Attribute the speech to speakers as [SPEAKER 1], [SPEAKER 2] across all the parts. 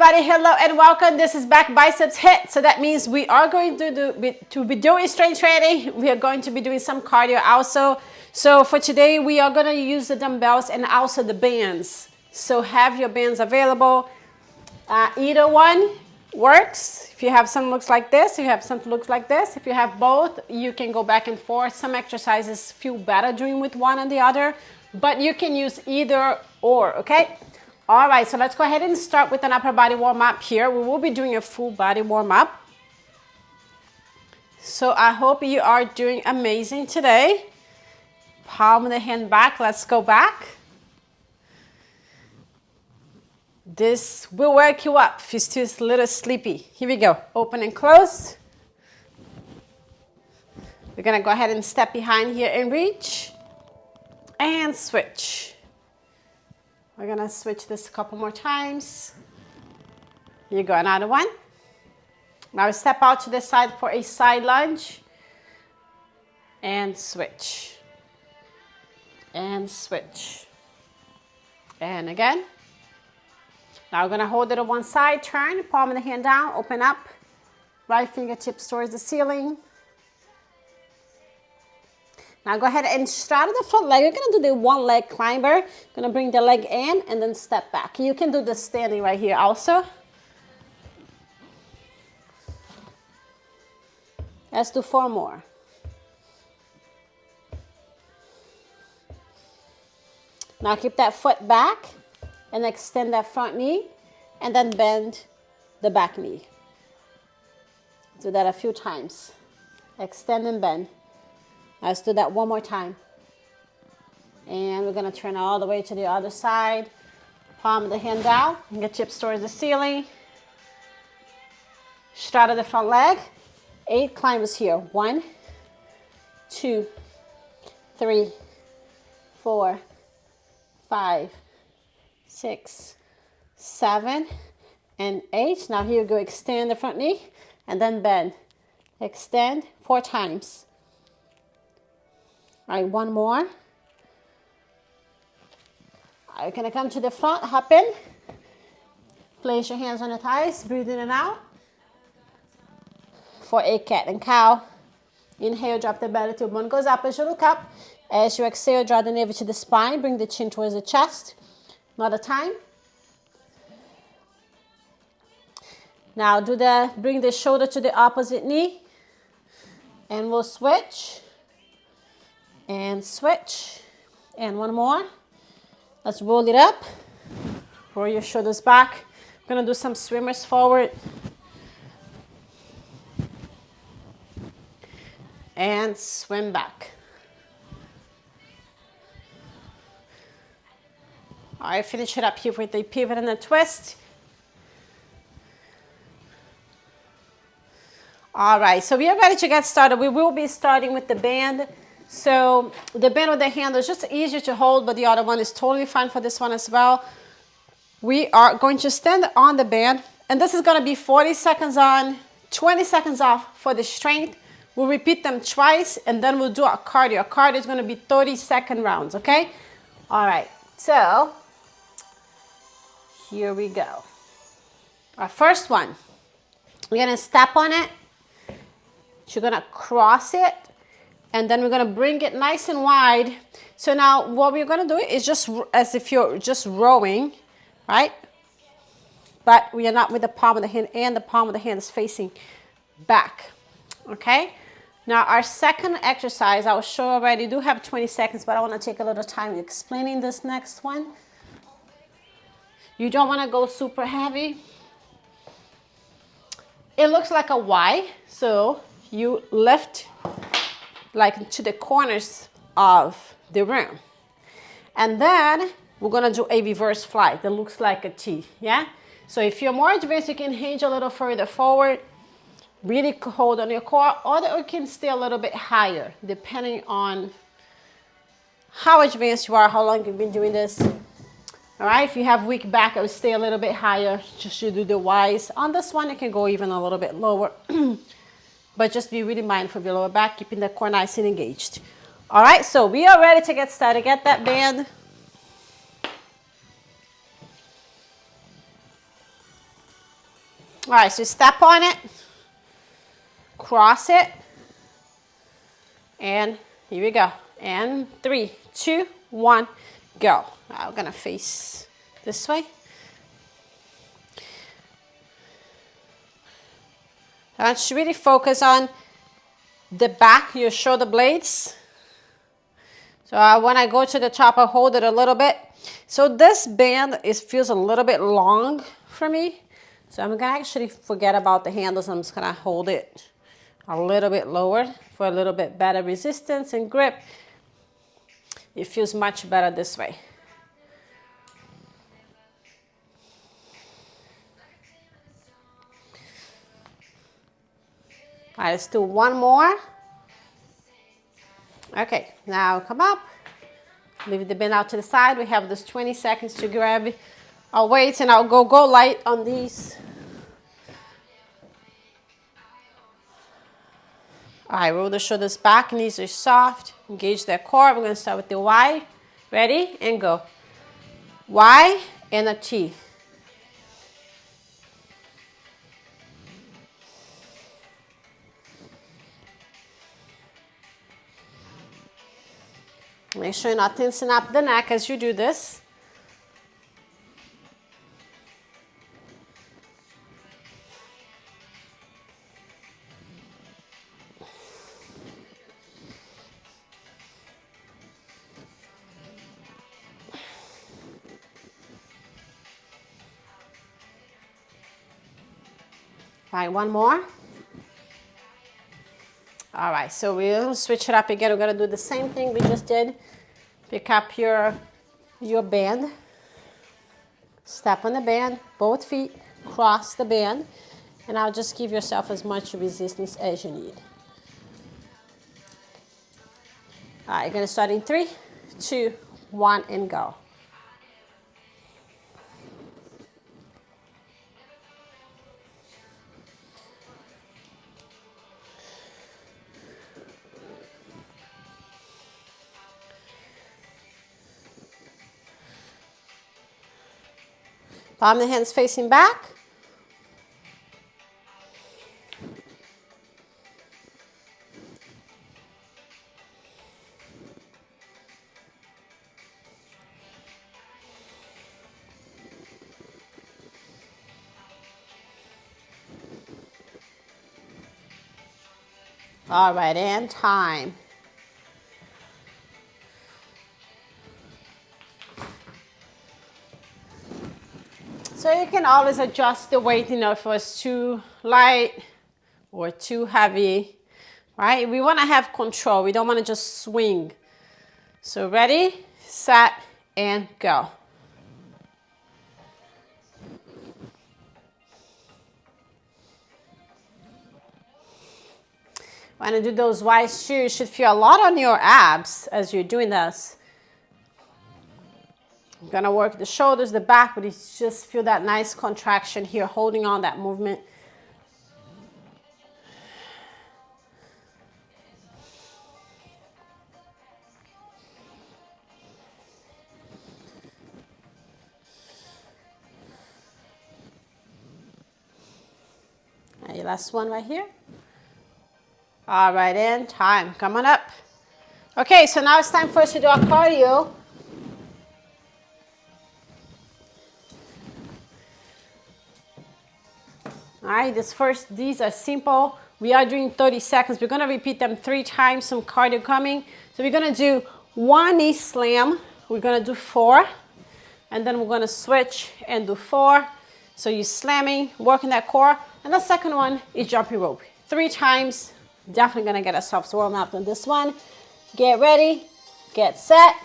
[SPEAKER 1] everybody, hello and welcome. This is back biceps hit. So that means we are going to be doing strength training. We are going to be doing some cardio also. So for today, we are going to use the dumbbells and also the bands. So have your bands available. Either one works. If you have some looks like this, if you have something looks like this. If you have both, you can go back and forth. Some exercises feel better doing with one and the other, but you can use either or, okay? All right, so let's go ahead and start with an upper body warm-up here. We will be doing a full body warm-up. So I hope you are doing amazing today. Palm of the hand back, let's go back. This will wake you up if you're still a little sleepy. Here we go, open and close. We're gonna go ahead and step behind here and reach. And switch. We're gonna switch this a couple more times. Here you go, another one. Now step out to the side for a side lunge. And switch. And switch. And again. Now we're gonna hold it on one side, turn, palm of the hand down, open up. Right fingertips towards the ceiling. Now go ahead and start at the front leg. You're gonna do the one leg climber. Gonna bring the leg in and then step back. You can do the standing right here also. Let's do 4 more. Now keep that foot back and extend that front knee and then bend the back knee. Do that a few times. Extend and bend. Let's do that one more time. And we're gonna turn all the way to the other side. Palm of the hand down, fingertips towards the ceiling. Start of the front leg. 8 climbers here. 1, 2, 3, 4, 5, 6, 7, and 8. Now here you go, extend the front knee and then bend. Extend 4 times. All right, 1 more. All right, you're gonna come to the front, hop in. Place your hands on the thighs, breathe in and out. For a cat and cow. Inhale, drop the belly till bone goes up as you look up. As you exhale, draw the navel to the spine, bring the chin towards the chest. Another time. Now bring the shoulder to the opposite knee. And we'll switch. And switch. And 1 more. Let's roll it up. Roll your shoulders back. I'm gonna do some swimmers forward. And swim back. All right, finish it up here with a pivot and a twist. All right, so we are ready to get started. We will be starting with the band. So the band with the handle is just easier to hold, but the other one is totally fine for this one as well. We are going to stand on the band, and this is gonna be 40 seconds on, 20 seconds off for the strength. We'll repeat them twice, and then we'll do our cardio. Our cardio is gonna be 30-second rounds, okay? All right, so here we go. Our first one, we're gonna step on it. You're gonna cross it. And then we're gonna bring it nice and wide. So now what we're gonna do is just as if you're just rowing, right? But we are not with the palm of the hand, and the palm of the hand is facing back, okay? Now our second exercise, I will show already, do have 20 seconds, but I wanna take a little time explaining this next one. You don't wanna go super heavy. It looks like a Y, so you lift like to the corners of the room. And then we're gonna do a reverse fly that looks like a T, yeah? So if you're more advanced, you can hinge a little further forward, really hold on your core, or you can stay a little bit higher, depending on how advanced you are, how long you've been doing this. All right, if you have weak back, I would stay a little bit higher, just to do the Ys. On this one, you can go even a little bit lower. But just be really mindful of your lower back, keeping the core nice and engaged. All right, so we are ready to get started. Get that band. All right, so step on it, cross it, and here we go. And 3, 2, 1, go. Now we're gonna face this way. I want you to really focus on the back, your shoulder blades. So when I go to the top, I hold it a little bit. So this band feels a little bit long for me. So I'm gonna actually forget about the handles. I'm just gonna hold it a little bit lower for a little bit better resistance and grip. It feels much better this way. All right, let's do one more. Okay, now come up. Leave the band out to the side. We have this 20 seconds to grab our weights, and I'll go light on these. All right, roll the shoulders back, knees are soft. Engage their core. We're gonna start with the Y. Ready? And go. Y and a T. Make sure you're not tensing up the neck as you do this. All right, one more. All right, so we'll switch it up again. We're gonna do the same thing we just did. Pick up your band. Step on the band, both feet, cross the band, and I'll just give yourself as much resistance as you need. All right, you're gonna start in 3, 2, 1, and go. Palm of the hands facing back. All right, and time. So you can always adjust the weight, if it's too light or too heavy, right? We want to have control. We don't want to just swing. So ready, set, and go. When you do those wise shoes, you should feel a lot on your abs as you're doing this. I'm gonna work the shoulders, the back, but you just feel that nice contraction here, holding on that movement. Okay, last one right here. All right, and time. Come on up. Okay, so now it's time for us to do our cardio. All right, these are simple. We are doing 30 seconds. We're gonna repeat them 3 times, some cardio coming. So we're gonna do 1 knee slam. We're gonna do 4. And then we're gonna switch and do 4. So you're slamming, working that core. And the second one is jumping rope. 3 times, definitely gonna get ourselves warm up on this one. Get ready, get set,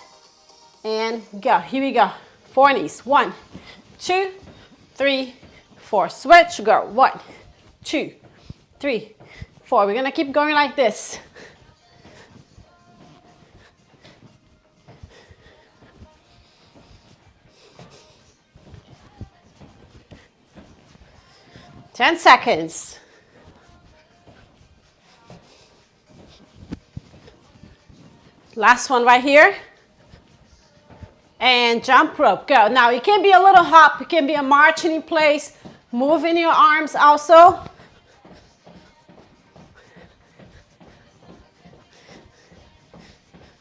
[SPEAKER 1] and go. Here we go. 4 knees. 1, 2, 3, 4. Switch, go. 1, 2, 3, 4. We're gonna keep going like this. Ten seconds. Last one right here. And jump rope, go. Now it can be a little hop, it can be a marching in place. Moving your arms also.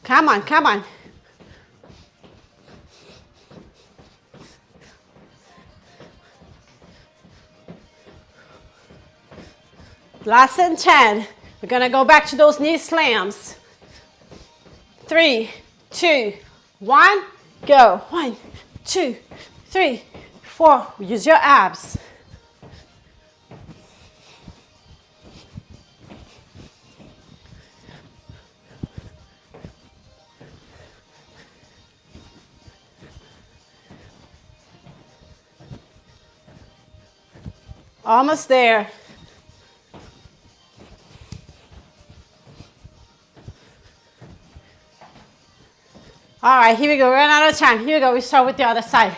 [SPEAKER 1] Come on, come on. Last and 10. We're gonna go back to those knee slams. 3, 2, 1, go. 1, 2, 3, 4. Use your abs. Almost there. All right, here we go. We're running out of time. Here we go. We start with the other side.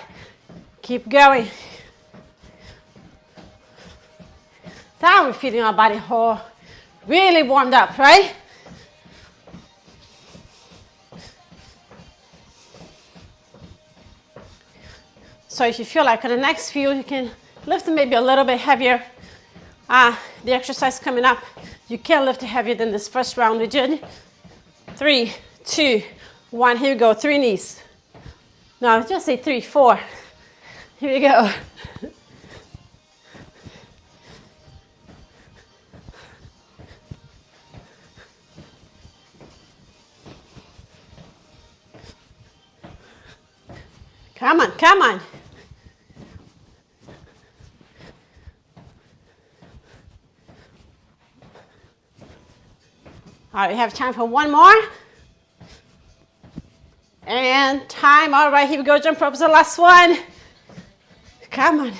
[SPEAKER 1] Keep going. Now we're feeling our body whole, really warmed up, right? So if you feel like on the next few, you can lift maybe a little bit heavier. The exercise coming up, you can lift it heavier than this first round we did. 3, 2, 1. Here we go. 3 knees. No, just say 3, 4. Here we go. Come on, come on. All right, we have time for one more. And time. All right, here we go. Jump rope is the last one. Come on.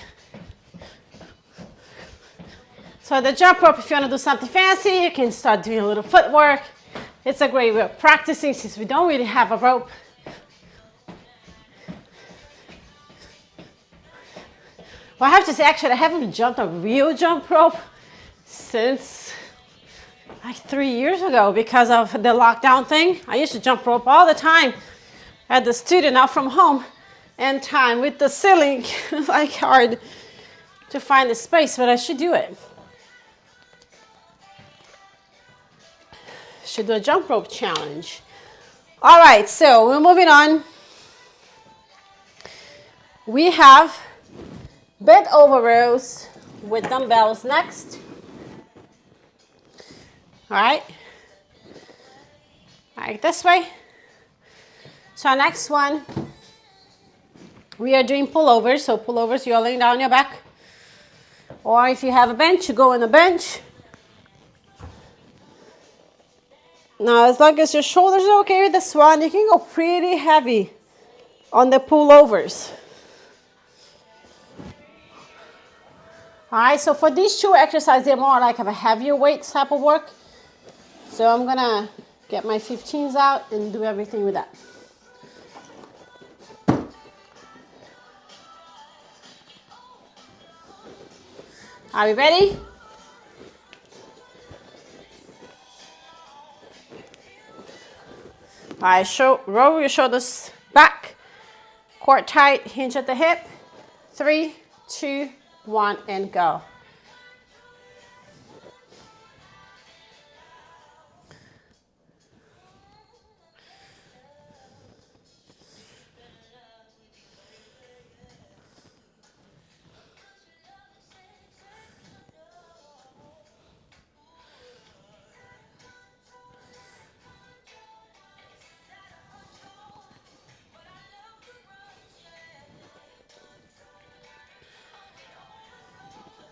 [SPEAKER 1] So the jump rope, if you want to do something fancy, you can start doing a little footwork. It's a great way of practicing since we don't really have a rope. Well, I have to say, actually, I haven't jumped a real jump rope since like 3 years ago because of the lockdown thing. I used to jump rope all the time at the studio, now from home. And time with the ceiling, it's like hard to find the space, but I should do it. Should do a jump rope challenge. All right, so we're moving on. We have bent over rows with dumbbells next. All right, like this way. So next one, we are doing pullovers. So pullovers, you're laying down on your back. Or if you have a bench, you go on the bench. Now, as long as your shoulders are okay with this one, you can go pretty heavy on the pullovers. All right, so for these two exercises, they're more like of a heavier weight type of work. So I'm gonna get my 15s out and do everything with that. Are we ready? All right, roll your shoulders back, core tight, hinge at the hip. 3, 2, 1, and go.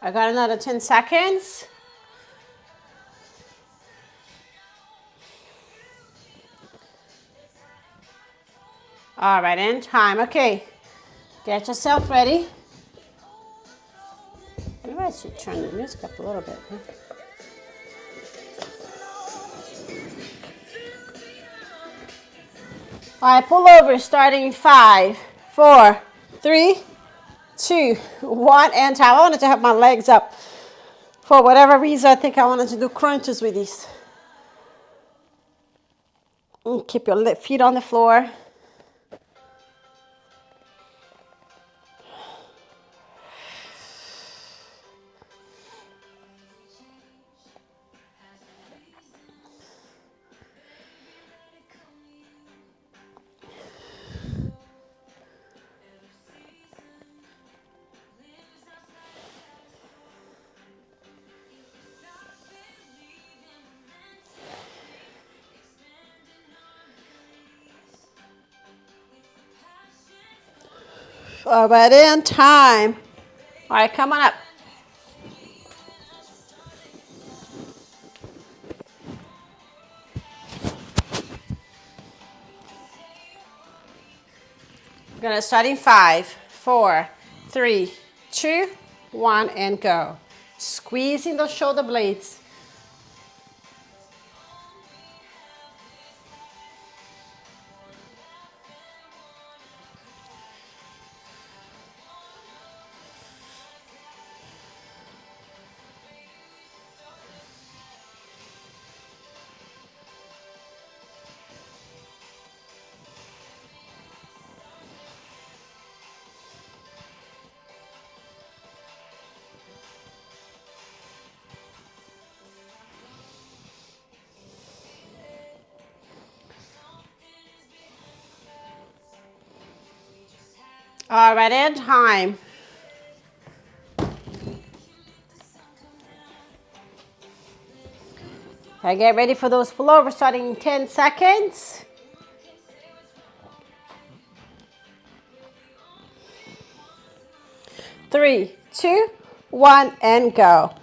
[SPEAKER 1] I got another 10 seconds. All right, and time. Okay, get yourself ready. Maybe I should turn the music up a little bit. Huh? All right, pull over starting 5, 4, 3, 2, 1, and time. I wanted to have my legs up. For whatever reason, I think I wanted to do crunches with these. And keep your feet on the floor. All right, in time. All right, come on up. We're gonna start in 5, 4, 3, 2, 1, and go. Squeezing those shoulder blades. All right, in time. Okay, get ready for those pullovers starting in 10 seconds. 3, 2, 1, and go.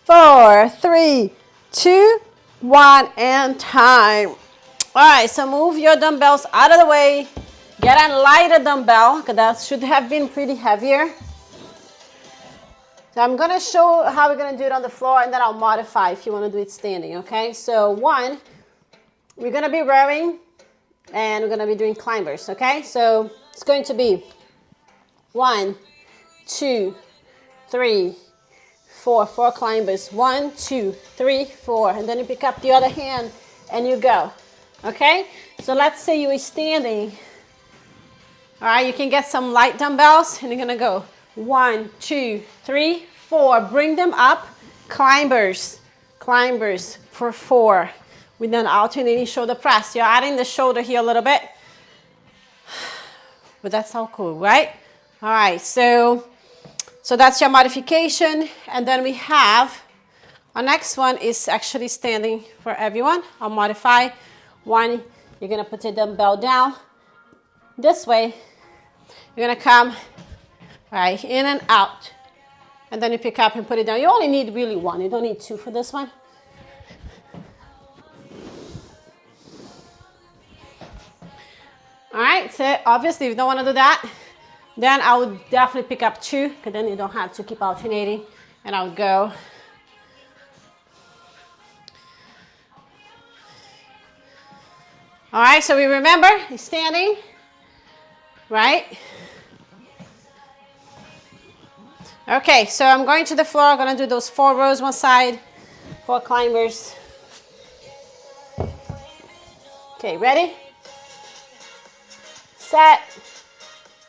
[SPEAKER 1] Four, 3, 2, 1, and time. All right, so move your dumbbells out of the way. Get a lighter dumbbell, because that should have been pretty heavier. So I'm going to show how we're going to do it on the floor, and then I'll modify if you want to do it standing, okay? So 1, we're going to be rowing, and we're going to be doing climbers, okay? So it's going to be 1, 2, 3, 4 climbers. 1, 2, 3, 4, and then you pick up the other hand and you go. Okay, so let's say you are standing. All right, you can get some light dumbbells and you're gonna go 1, 2, 3, 4. Bring them up. Climbers for 4 with an alternating shoulder press. You're adding the shoulder here a little bit, but that's all cool, right? All right, so that's your modification. And then we have, our next one is actually standing for everyone. I'll modify. 1, you're gonna put your dumbbell down this way. You're gonna come right in and out. And then you pick up and put it down. You only need really 1. You don't need 2 for this one. All right, so obviously if you don't wanna do that, then I would definitely pick up 2, because then you don't have to keep alternating. And I would go. All right, so we remember, he's standing, right? Okay, so I'm going to the floor. I'm going to do those 4 rows one side, 4 climbers. Okay, ready? Set.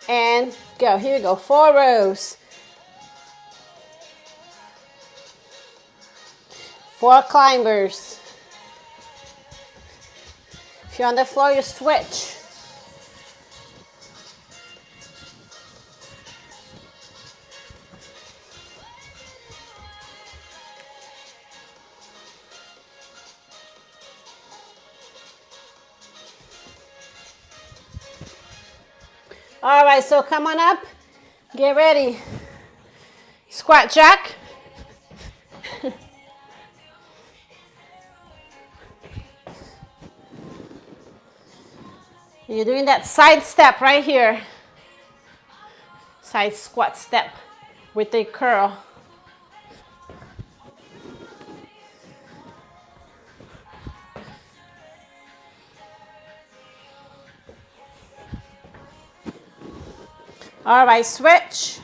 [SPEAKER 1] And go. Here we go. 4 rows. 4 climbers. If you're on the floor, you switch. All right, so come on up. Get ready. Squat jack. You're doing that side step right here. Side squat step with a curl. All right, switch.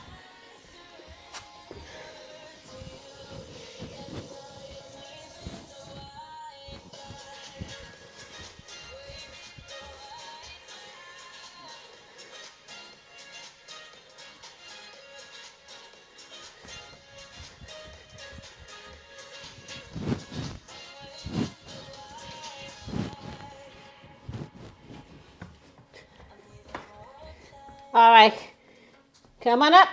[SPEAKER 1] All right, come on up.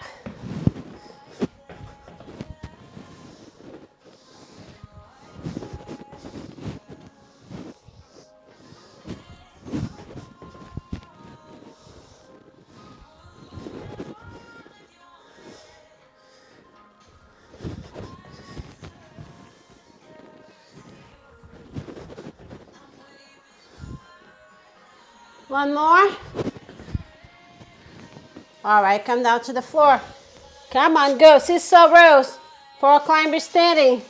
[SPEAKER 1] One more. All right, come down to the floor. Come on, go. Seesaw rows. 4 climbers standing.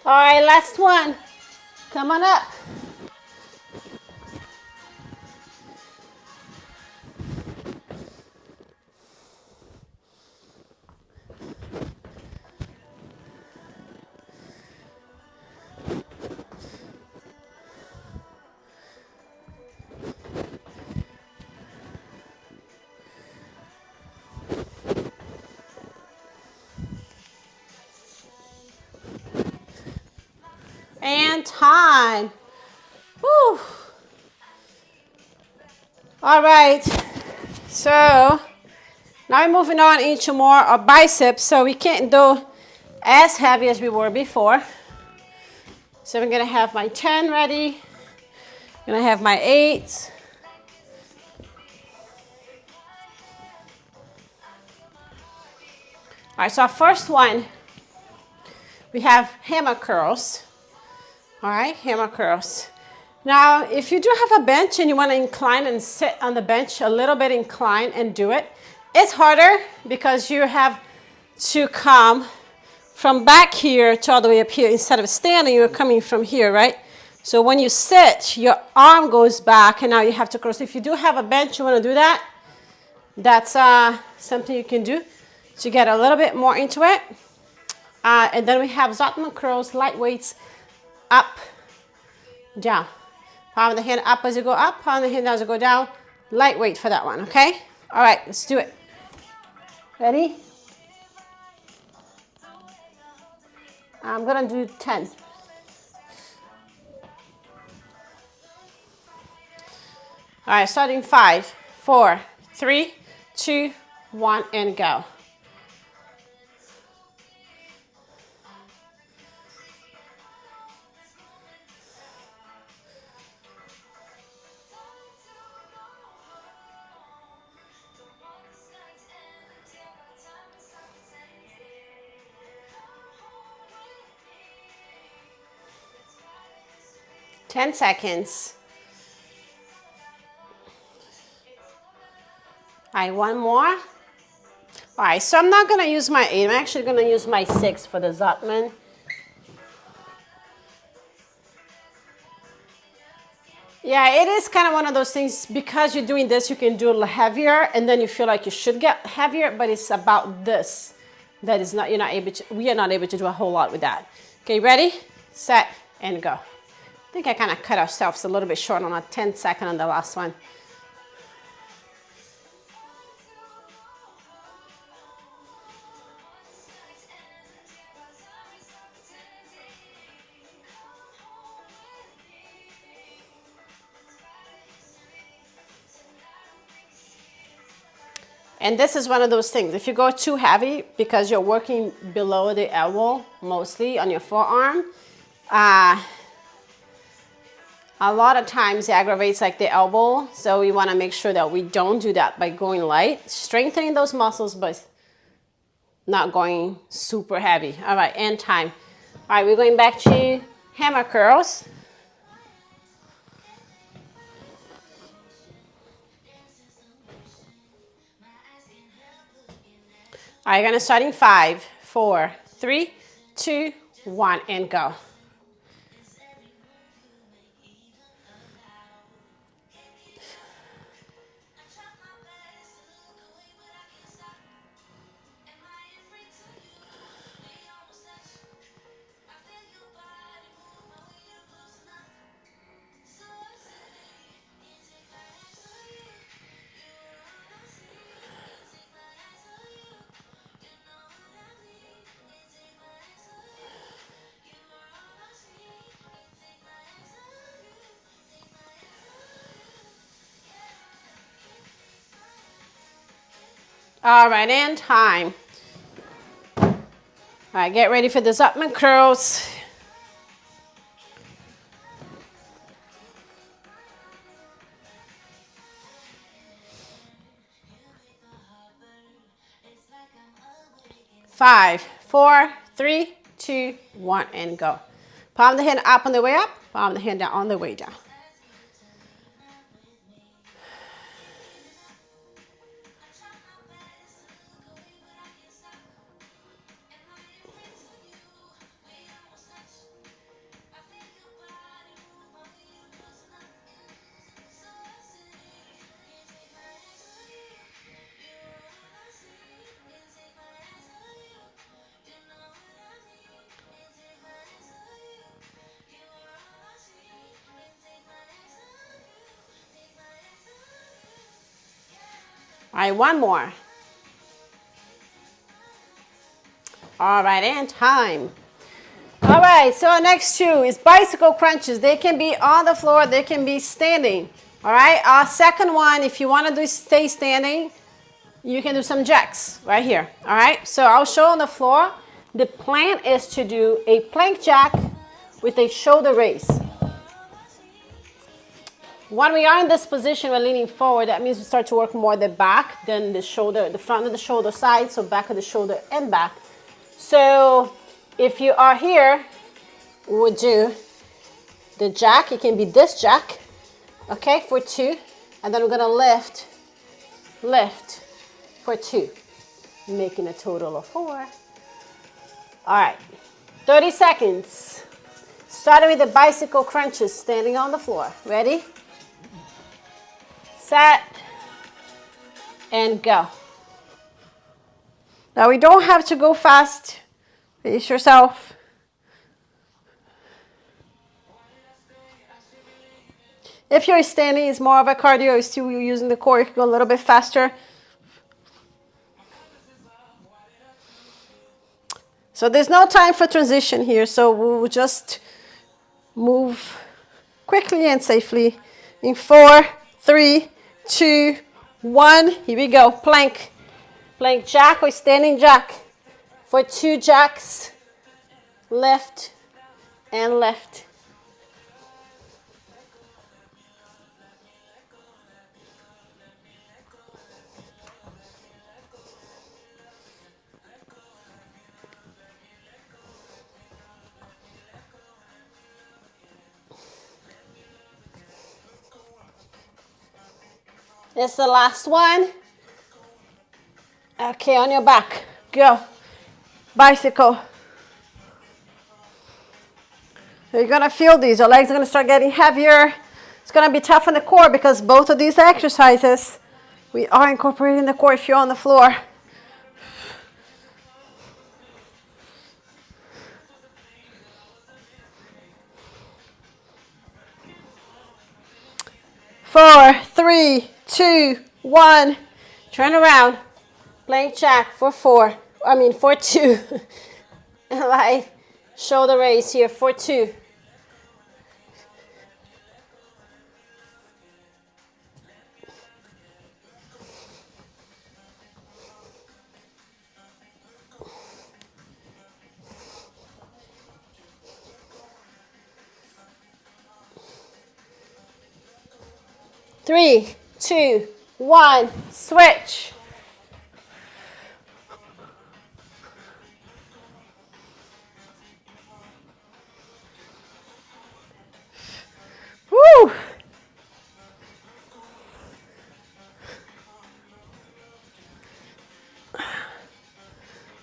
[SPEAKER 1] All right, last one. Come on up. And time. Whew. All right, so now we're moving on into more of biceps, so we can't do as heavy as we were before. So I'm gonna have my 10 ready, I'm gonna have my 8. All right, so our first one, we have hammer curls. All right, hammer curls. Now, if you do have a bench and you want to incline and sit on the bench a little bit incline and do it, it's harder because you have to come from back here to all the way up here. Instead of standing, you're coming from here, right? So when you sit, your arm goes back and now you have to cross. If you do have a bench, you want to do that, that's something you can do to get a little bit more into it. And then we have Zotman curls, light weights, up, down. Palm of the hand up as you go up, palm of the hand down as you go down. Lightweight for that one, okay? All right, let's do it. Ready? I'm gonna do 10. All right, starting 5, 4, 3, 2, 1, and go. Ten seconds. All right, one more. All right, so I'm not gonna use my 8, I'm actually gonna use my 6 for the Zotman. Yeah, it is kind of one of those things, because you're doing this, you can do a little heavier, and then you feel like you should get heavier, but it's about this. That is not, we are not able to do a whole lot with that. Okay, ready, set, and go. I think I kind of cut ourselves a little bit short on a 10-second on the last one. And this is one of those things, if you go too heavy, because you're working below the elbow, mostly on your forearm, a lot of times it aggravates like the elbow, so we want to make sure that we don't do that by going light, strengthening those muscles, but not going super heavy. All right, and time. All right, we're going back to hammer curls. All right, you're gonna start in 5, 4, 3, 2, 1, and go. All right, and time. All right, get ready for the Zuckman curls. Five, four, three, two, one, and go. Palm of the hand up on the way up, palm of the hand down on the way down. All right, one more. All right, and time. All right, so our next two is bicycle crunches. They can be on the floor, they can be standing. All right, our second one, if you want to stay standing, you can do some jacks right here. All right, so I'll show on the floor. The plan is to do a plank jack with a shoulder raise. When we are in this position, we're leaning forward. That means we start to work more the back than the shoulder, the front of the shoulder side, so back of the shoulder and back. So if you are here, we would do the jack. It can be this jack, okay, for two. And then we're gonna lift for two, making a total of 4. All right, 30 seconds. Starting with the bicycle crunches, standing on the floor. Ready? Set, and go. Now we don't have to go fast. Pace yourself. If you're standing, it's more of a cardio. You're still using the core. You can go a little bit faster. So there's no time for transition here. So we'll just move quickly and safely in 4, 3, 2, 1. Here we go. Plank. Plank jack or standing jack. For 2 jacks. Lift and lift. It's the last one. Okay, on your back. Go. Bicycle. So you're gonna feel these. Your legs are gonna start getting heavier. It's gonna be tough on the core because both of these exercises, we are incorporating the core if you're on the floor. Four, 3, 2, 1. Turn around. Plank jack for 4. For 2. Like shoulder raise here for 2. Three, 2, 1, switch. Woo!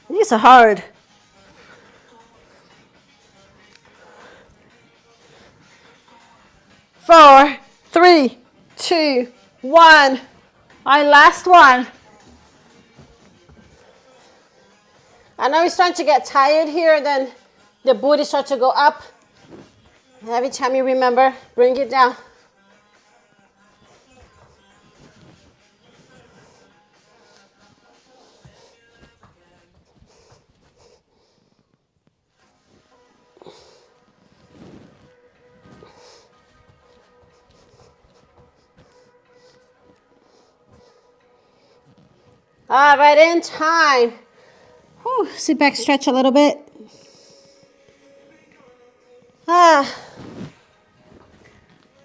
[SPEAKER 1] These are hard. Four, 3, 2, 1. Our last one. I know you're starting to get tired here, then the booty starts to go up. And every time you remember, bring it down. All right, in time. Whew, sit back, stretch a little bit.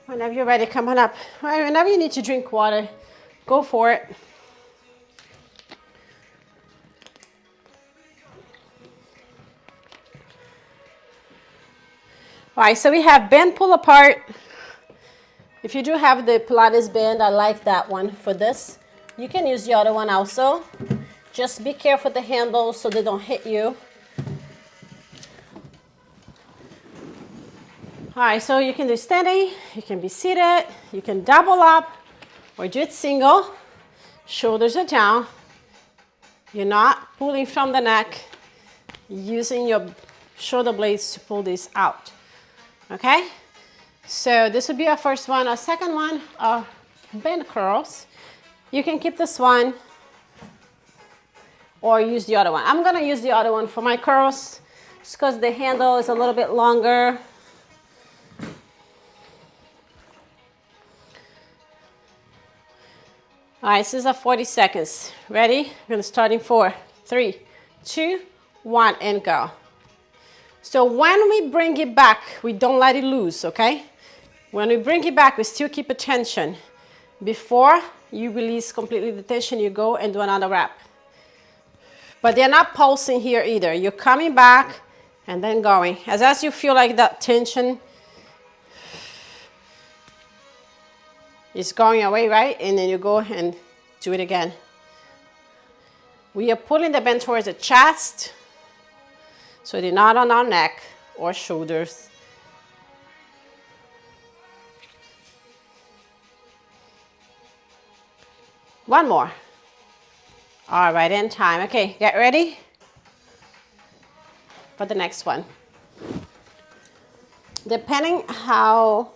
[SPEAKER 1] Whenever you're ready, come on up. All right, whenever you need to drink water, go for it. All right, so we have band pull apart. If you do have the Pilates band, I like that one for this. You can use the other one also. Just be careful with the handles so they don't hit you. All right, so you can do standing, you can be seated, you can double up, or do it single. Shoulders are down. You're not pulling from the neck, using your shoulder blades to pull this out. Okay? So this would be our first one. Our second one are band curls. You can keep this one or use the other one. I'm gonna use the other one for my curls just because the handle is a little bit longer. All right, this is a 40 seconds. Ready? We're gonna start in 4, 3, 2, 1, and go. So when we bring it back, we don't let it loose, okay? When we bring it back, we still keep attention. Before you release completely the tension, you go and do another rep. But they're not pulsing here either. You're coming back and then going. As you feel like that tension is going away, right? And then you go and do it again. We are pulling the band towards the chest, so they're not on our neck or shoulders. One more. All right, in time. Okay, get ready for the next one. Depending how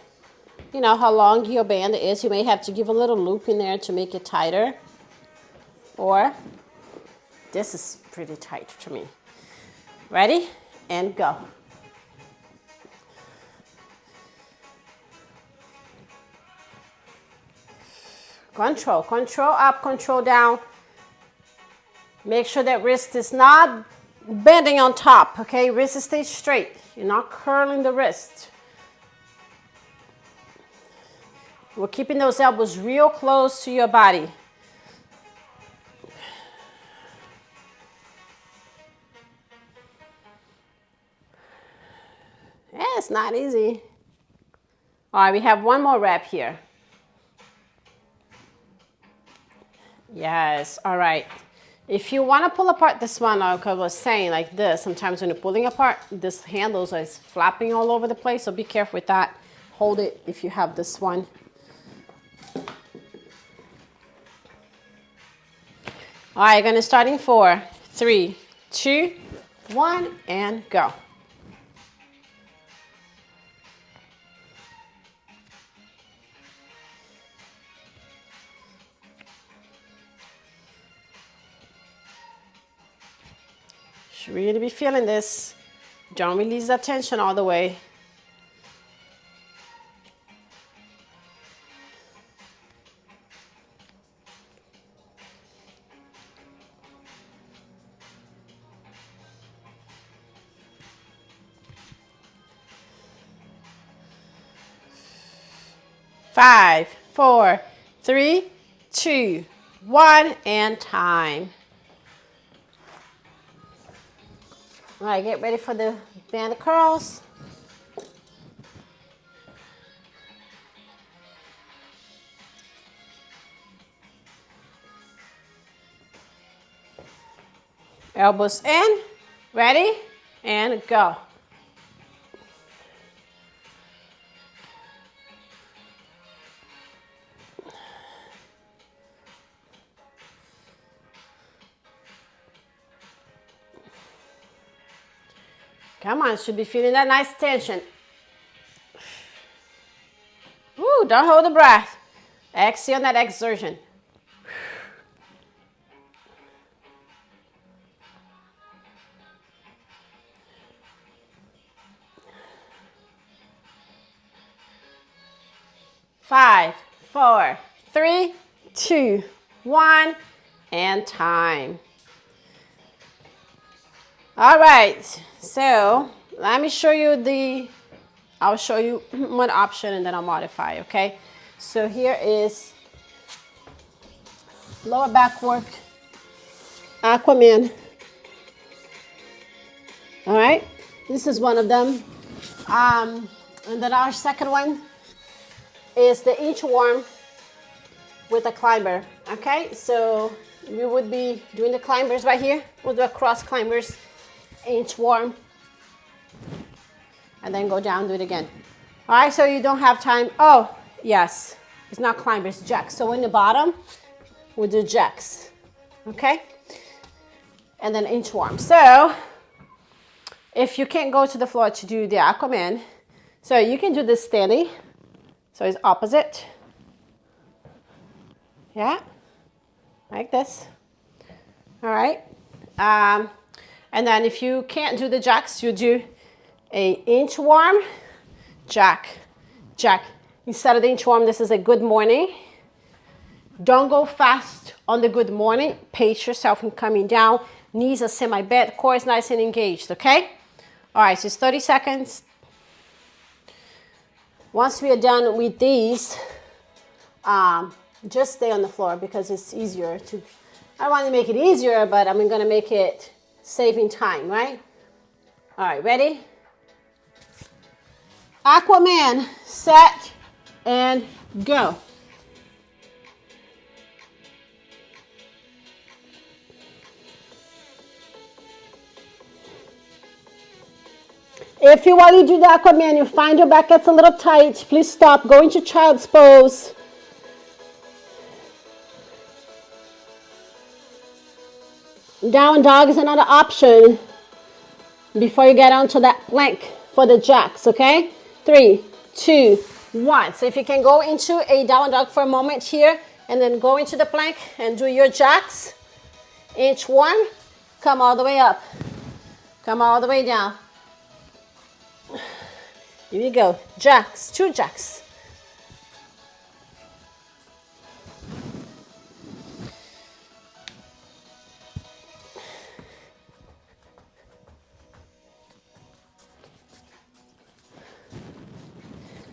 [SPEAKER 1] long your band is, you may have to give a little loop in there to make it tighter. Or this is pretty tight to me. Ready? And go. Control up, control down. Make sure that wrist is not bending on top, okay? Wrist stays straight. You're not curling the wrist. We're keeping those elbows real close to your body. Yeah, it's not easy. All right, we have one more rep here. Yes, all right. If you want to pull apart this one, like I was saying, like this, sometimes when you're pulling apart, this handles is flapping all over the place, so be careful with that. Hold it if you have this one. All right, gonna start in 4, 3, 2, 1, and go. Should really be feeling this. Don't release that tension all the way. Five, 4, 3, 2, 1, and time. All right, get ready for the band curls. Elbows in, ready, and go. Come on, should be feeling that nice tension. Ooh, don't hold the breath. Exhale that exertion. Five, 4, 3, 2, 1, And time. All right, so let me show you I'll show you one option and then I'll modify, okay? So here is lower back work, Aquaman. All right, this is one of them. And then our second one is the inchworm with a climber, okay? So we would be doing the climbers right here. We'll do a cross climbers, inchworm, and then go down, do it again. All right, so you don't have time. Oh, yes, it's not climbers, jacks. So in the bottom, we'll do jacks, okay? And then inchworm. So if you can't go to the floor to do the Aquaman, so you can do this standing. So it's opposite. Yeah, like this. All right. And then if you can't do the jacks, you do a inchworm, jack, jack. Instead of the inchworm, this is a good morning. Don't go fast on the good morning. Pace yourself in coming down. Knees are semi-bent, core is nice and engaged, okay? All right, so it's 30 seconds. Once we are done with these, just stay on the floor because it's easier to, I want to make it easier, but I'm going to make it saving time, right? All right, ready? Aquaman, set, and go. If you while you do the Aquaman, you find your back gets a little tight, please stop, go into child's pose. Down dog is another option before you get onto that plank for the jacks, okay? 3, 2, 1. So if you can go into a down dog for a moment here and then go into the plank and do your jacks. Inchworm, come all the way up. Come all the way down. Here you go. Jacks, 2 jacks.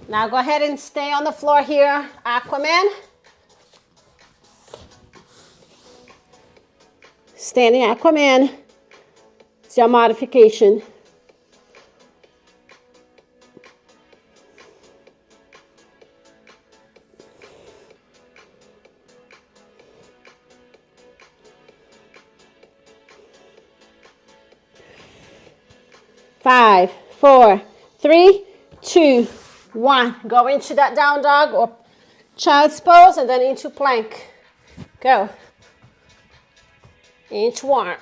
[SPEAKER 1] Now go ahead and stay on the floor here, Aquaman. Standing Aquaman. It's your modification. Five, 4, 3, 2, 1. Go into that down dog or child's pose and then into plank. Go. Inchworm.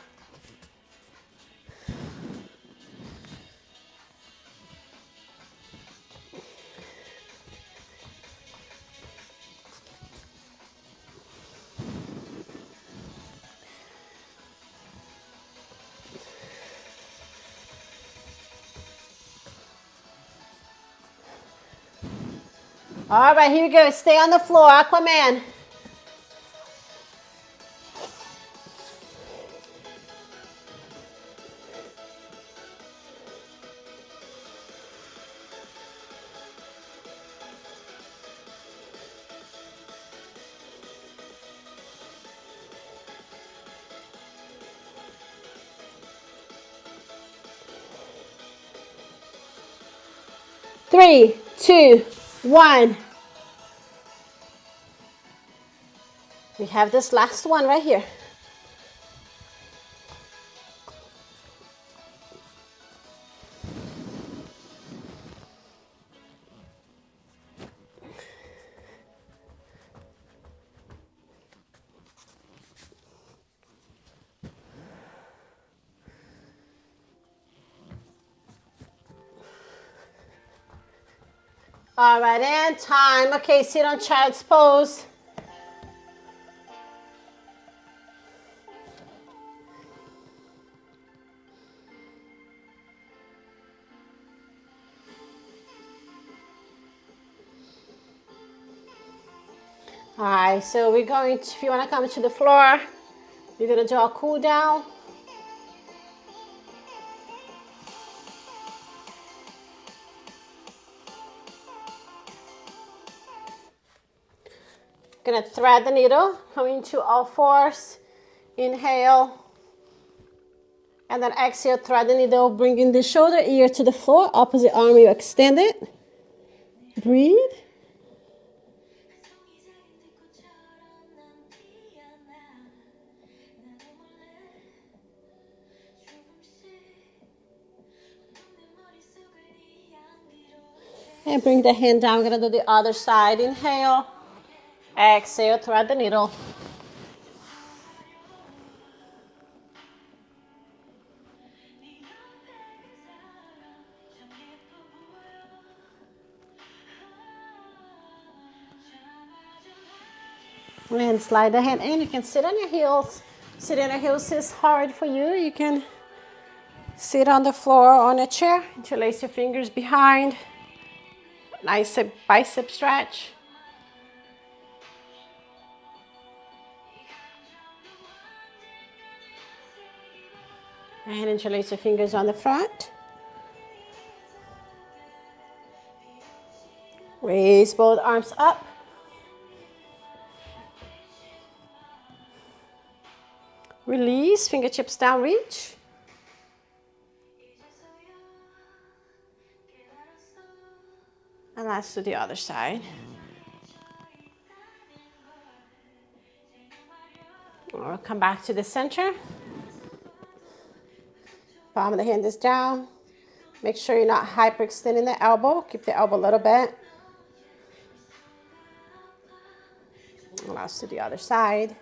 [SPEAKER 1] All right, here we go. Stay on the floor, Aquaman. Three, 2, 1. We have this last one right here. All right, and time. Okay, sit on child's pose. All right, so we're going to, if you want to come to the floor, You're gonna do a cool down. Gonna thread the needle, coming to all fours. Inhale. And then exhale, thread the needle, bringing the shoulder ear to the floor. Opposite arm, you extend it. Breathe. And bring the hand down. We're gonna do the other side. Inhale. Exhale, thread the needle. And slide the hand in. You can sit on your heels. Sit on your heels is hard for you. You can sit on the floor on a chair. Interlace your fingers behind. Nice bicep stretch. And interlace your fingers on the front. Raise both arms up. Release, fingertips down, reach. And let's do the other side. Or come back to the center. Palm of the hand is down. Make sure you're not hyperextending the elbow. Keep the elbow a little bit. And let's do the other side.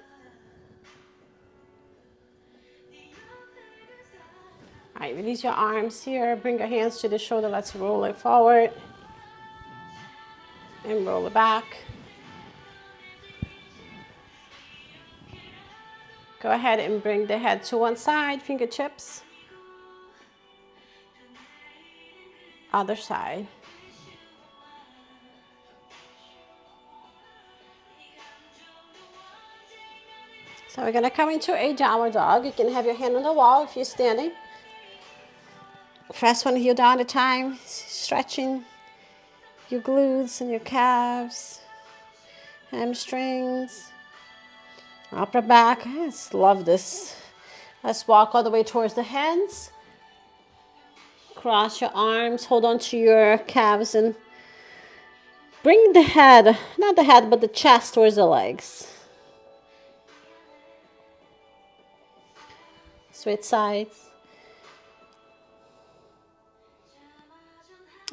[SPEAKER 1] All right, release your arms here. Bring your hands to the shoulder. Let's roll it forward. And roll it back. Go ahead and bring the head to one side, fingertips. Other side. So we're gonna come into a downward dog. You can have your hand on the wall if you're standing. Press one heel down at a time, stretching your glutes and your calves, hamstrings, upper back. I just love this. Let's walk all the way towards the hands. Cross your arms, hold on to your calves and bring the head, not the head, but the chest towards the legs. Switch sides.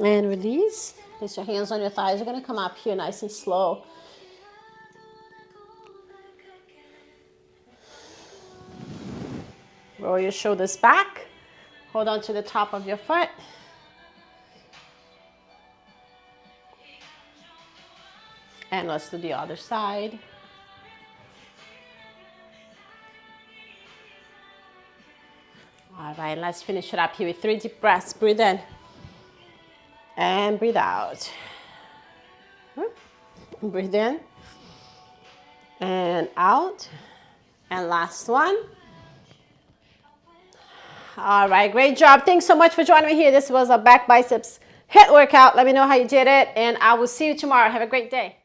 [SPEAKER 1] And release. Place your hands on your thighs. You're going to come up here nice and slow. Roll your shoulders back. Hold on to the top of your foot. And let's do the other side. All right, let's finish it up here with 3 deep breaths. Breathe in. And breathe out. Breathe in. And out. And last one. All right, great job. Thanks so much for joining me here. This was a back biceps HIIT workout. Let me know how you did it. And I will see you tomorrow. Have a great day.